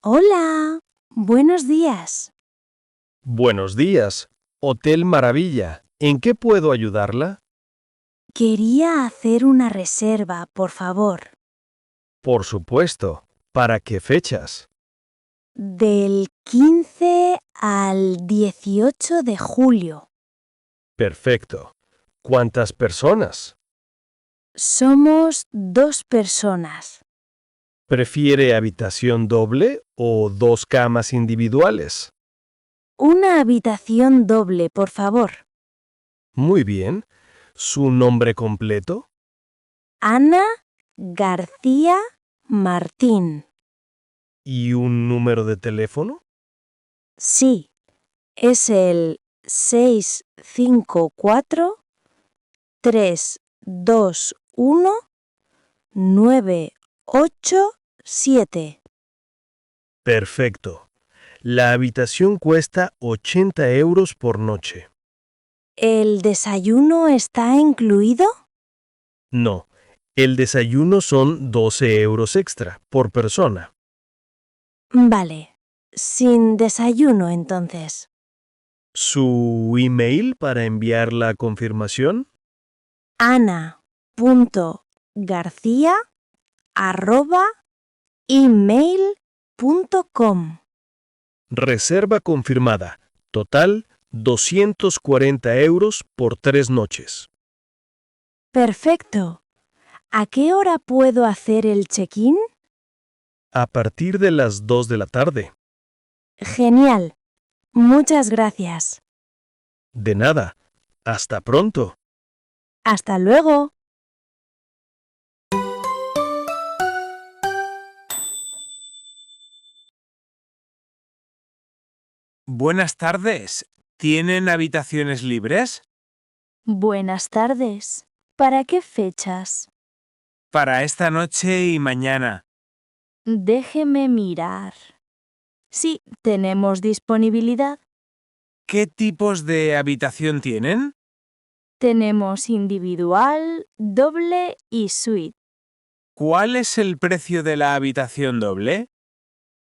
Hola, buenos días. Buenos días, Hotel Maravilla. ¿En qué puedo ayudarla? Quería hacer una reserva, por favor. Por supuesto. ¿Para qué fechas? Del 15 al 18 de julio. Perfecto. ¿Cuántas personas? Somos 2 personas. ¿Prefiere habitación doble o 2 camas individuales? Una habitación doble, por favor. Muy bien. ¿Su nombre completo? Ana García Martín. ¿Y un número de teléfono? Sí, es el 654-321-987. Perfecto. La habitación cuesta 80 euros por noche. ¿El desayuno está incluido? No, el desayuno son 12 euros extra por persona. Vale, sin desayuno entonces. ¿Su email para enviar la confirmación? ana.garcia@email.com. Reserva confirmada. Total 240 euros por 3 noches. Perfecto. ¿A qué hora puedo hacer el check-in? A partir de las 2 de la tarde. Genial. Muchas gracias. De nada. Hasta pronto. Hasta luego. Buenas tardes. ¿Tienen habitaciones libres? Buenas tardes. ¿Para qué fechas? Para esta noche y mañana. Déjeme mirar. Sí, tenemos disponibilidad. ¿Qué tipos de habitación tienen? Tenemos individual, doble y suite. ¿Cuál es el precio de la habitación doble?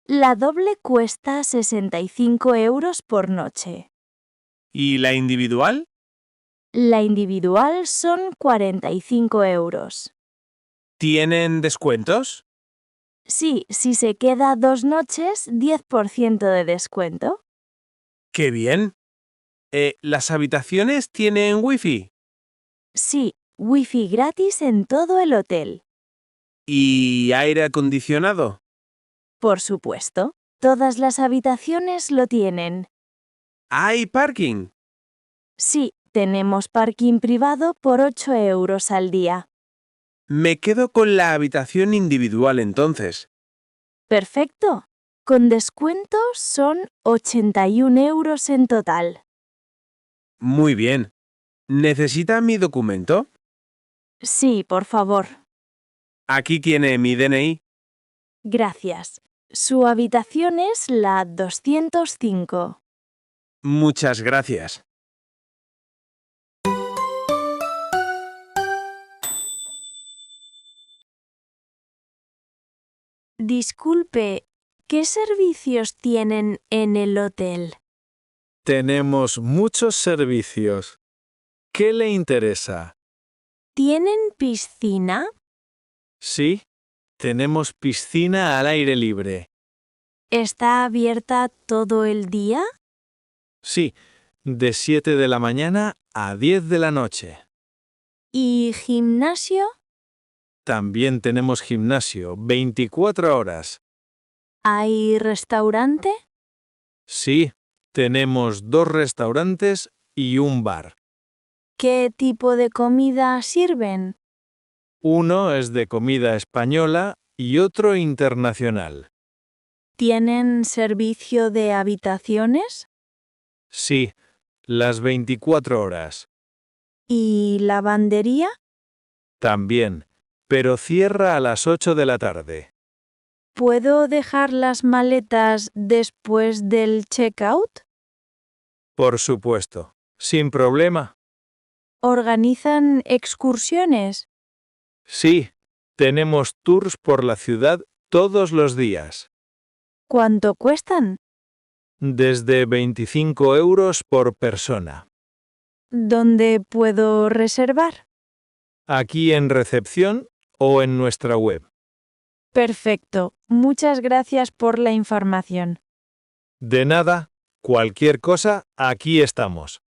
La doble cuesta 65 euros por noche. ¿Y la individual? La individual son 45 euros. ¿Tienen descuentos? Sí, si se queda 2 noches, 10% de descuento. ¡Qué bien! ¿Las habitaciones tienen wifi? Sí, wifi gratis en todo el hotel. ¿Y aire acondicionado? Por supuesto, todas las habitaciones lo tienen. ¿Hay parking? Sí, tenemos parking privado por 8 euros al día. Me quedo con la habitación individual entonces. Perfecto. Con descuento son 81 euros en total. Muy bien. ¿Necesita mi documento? Sí, por favor. Aquí tiene mi DNI. Gracias. Su habitación es la 205. Muchas gracias. Disculpe, ¿qué servicios tienen en el hotel? Tenemos muchos servicios. ¿Qué le interesa? ¿Tienen piscina? Sí, tenemos piscina al aire libre. ¿Está abierta todo el día? Sí, de 7 de la mañana a 10 de la noche. ¿Y gimnasio? También tenemos gimnasio 24 horas. ¿Hay restaurante? Sí, tenemos 2 restaurantes y un bar. ¿Qué tipo de comida sirven? Uno es de comida española y otro internacional. ¿Tienen servicio de habitaciones? Sí, las 24 horas. ¿Y lavandería? También, pero cierra a las 8 de la tarde. ¿Puedo dejar las maletas después del checkout? Por supuesto, sin problema. ¿Organizan excursiones? Sí, tenemos tours por la ciudad todos los días. ¿Cuánto cuestan? Desde 25 euros por persona. ¿Dónde puedo reservar? Aquí en recepción o en nuestra web. Perfecto. Muchas gracias por la información. De nada, cualquier cosa, aquí estamos.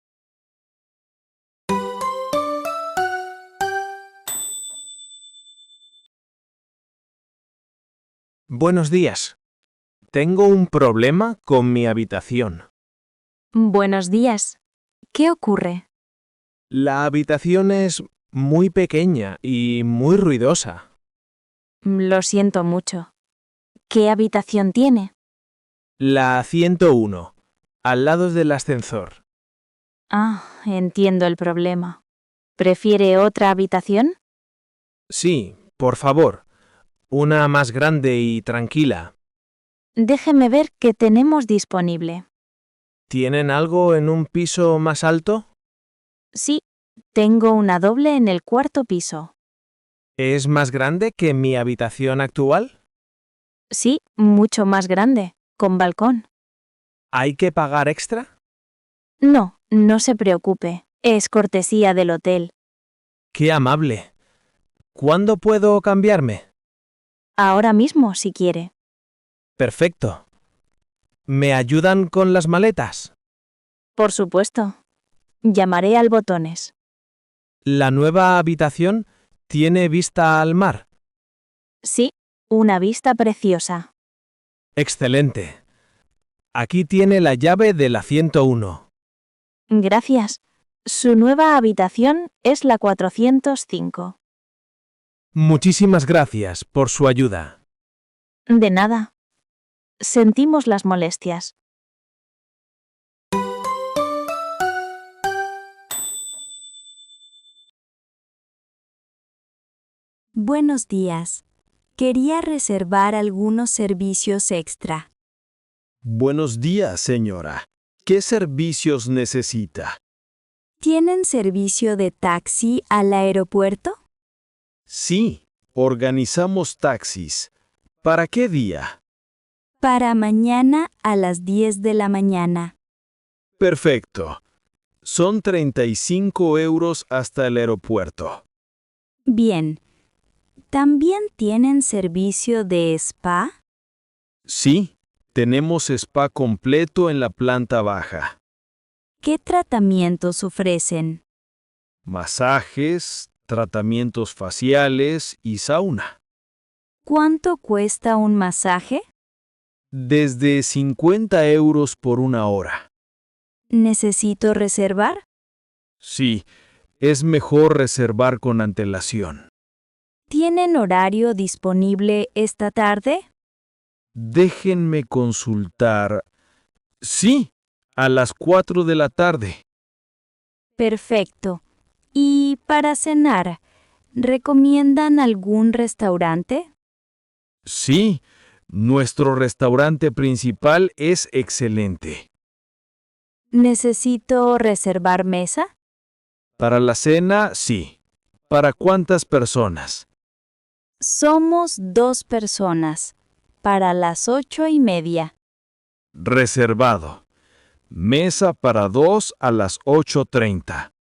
Buenos días. Tengo un problema con mi habitación. Buenos días. ¿Qué ocurre? La habitación es muy pequeña y muy ruidosa. Lo siento mucho. ¿Qué habitación tiene? La 101, al lado del ascensor. Ah, entiendo el problema. ¿Prefiere otra habitación? Sí, por favor. Una más grande y tranquila. Déjeme ver qué tenemos disponible. ¿Tienen algo en un piso más alto? Sí, tengo una doble en el cuarto piso. ¿Es más grande que mi habitación actual? Sí, mucho más grande, con balcón. ¿Hay que pagar extra? No, no se preocupe. Es cortesía del hotel. ¡Qué amable! ¿Cuándo puedo cambiarme? Ahora mismo, si quiere. Perfecto. ¿Me ayudan con las maletas? Por supuesto. Llamaré al botones. ¿La nueva habitación tiene vista al mar? Sí, una vista preciosa. Excelente. Aquí tiene la llave de la 101. Gracias. Su nueva habitación es la 405. Muchísimas gracias por su ayuda. De nada. Sentimos las molestias. Buenos días. Quería reservar algunos servicios extra. Buenos días, señora. ¿Qué servicios necesita? ¿Tienen servicio de taxi al aeropuerto? Sí, organizamos taxis. ¿Para qué día? Para mañana a las 10 de la mañana. Perfecto. Son 35 euros hasta el aeropuerto. Bien. ¿También tienen servicio de spa? Sí, tenemos spa completo en la planta baja. ¿Qué tratamientos ofrecen? Masajes, tratamientos faciales y sauna. ¿Cuánto cuesta un masaje? Desde 50 euros por una hora. ¿Necesito reservar? Sí, es mejor reservar con antelación. ¿Tienen horario disponible esta tarde? Déjenme consultar. Sí, a las 4 de la tarde. Perfecto. ¿Y para cenar, recomiendan algún restaurante? Sí, nuestro restaurante principal es excelente. ¿Necesito reservar mesa? Para la cena, sí. ¿Para cuántas personas? Somos 2 personas. Para las 8:30. Reservado. Mesa para 2 a las 8:30.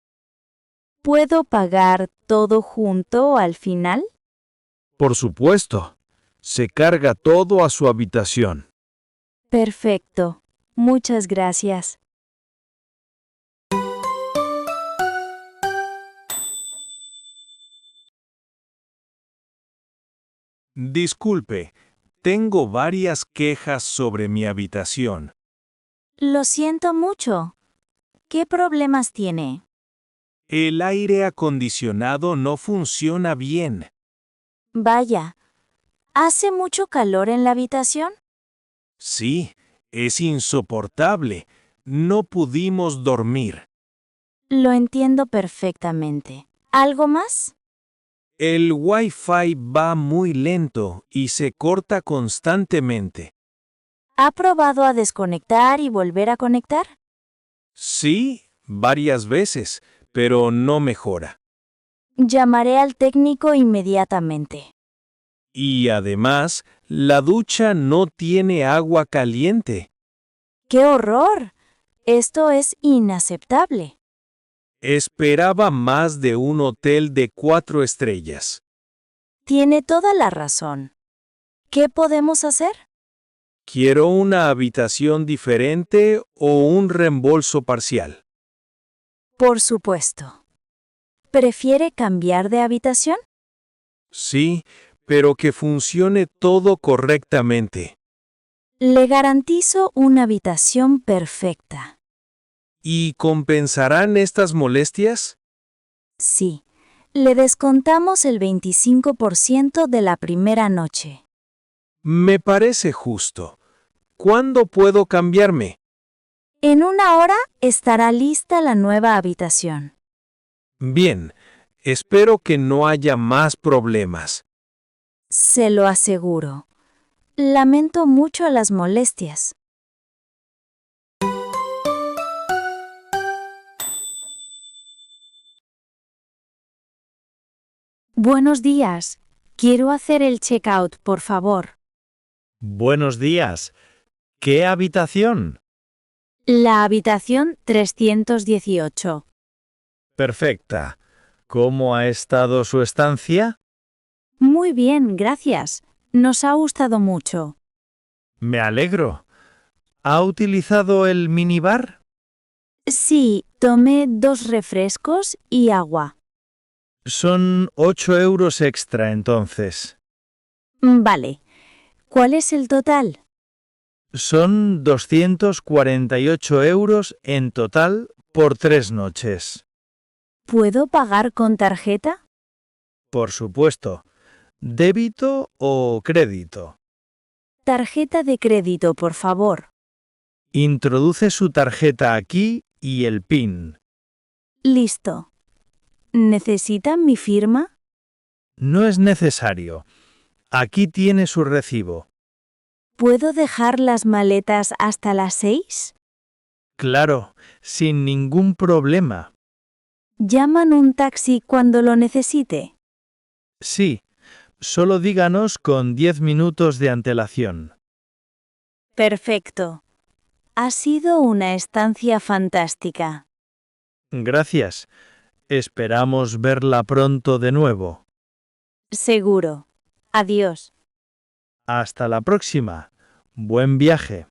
¿Puedo pagar todo junto al final? Por supuesto. Se carga todo a su habitación. Perfecto. Muchas gracias. Disculpe, tengo varias quejas sobre mi habitación. Lo siento mucho. ¿Qué problemas tiene? El aire acondicionado no funciona bien. Vaya. ¿Hace mucho calor en la habitación? Sí, es insoportable. No pudimos dormir. Lo entiendo perfectamente. ¿Algo más? El Wi-Fi va muy lento y se corta constantemente. ¿Ha probado a desconectar y volver a conectar? Sí, varias veces, pero no mejora. Llamaré al técnico inmediatamente. Y además, la ducha no tiene agua caliente. ¡Qué horror! Esto es inaceptable. Esperaba más de un hotel de 4 estrellas. Tiene toda la razón. ¿Qué podemos hacer? Quiero una habitación diferente o un reembolso parcial. Por supuesto. ¿Prefiere cambiar de habitación? Sí, pero que funcione todo correctamente. Le garantizo una habitación perfecta. ¿Y compensarán estas molestias? Sí. Le descontamos el 25% de la primera noche. Me parece justo. ¿Cuándo puedo cambiarme? En 1 hora estará lista la nueva habitación. Bien, espero que no haya más problemas. Se lo aseguro. Lamento mucho las molestias. Buenos días. Quiero hacer el checkout, por favor. Buenos días. ¿Qué habitación? La habitación 318. Perfecta. ¿Cómo ha estado su estancia? Muy bien, gracias. Nos ha gustado mucho. Me alegro. ¿Ha utilizado el minibar? Sí, tomé 2 refrescos y agua. Son 8 euros extra entonces. Vale. ¿Cuál es el total? Son 248 euros en total por 3 noches. ¿Puedo pagar con tarjeta? Por supuesto. ¿Débito o crédito? Tarjeta de crédito, por favor. Introduce su tarjeta aquí y el PIN. Listo. ¿Necesitan mi firma? No es necesario. Aquí tiene su recibo. ¿Puedo dejar las maletas hasta las 6? Claro, sin ningún problema. ¿Llaman un taxi cuando lo necesite? Sí, solo díganos con 10 minutos de antelación. Perfecto. Ha sido una estancia fantástica. Gracias. Esperamos verla pronto de nuevo. Seguro. Adiós. Hasta la próxima. Buen viaje.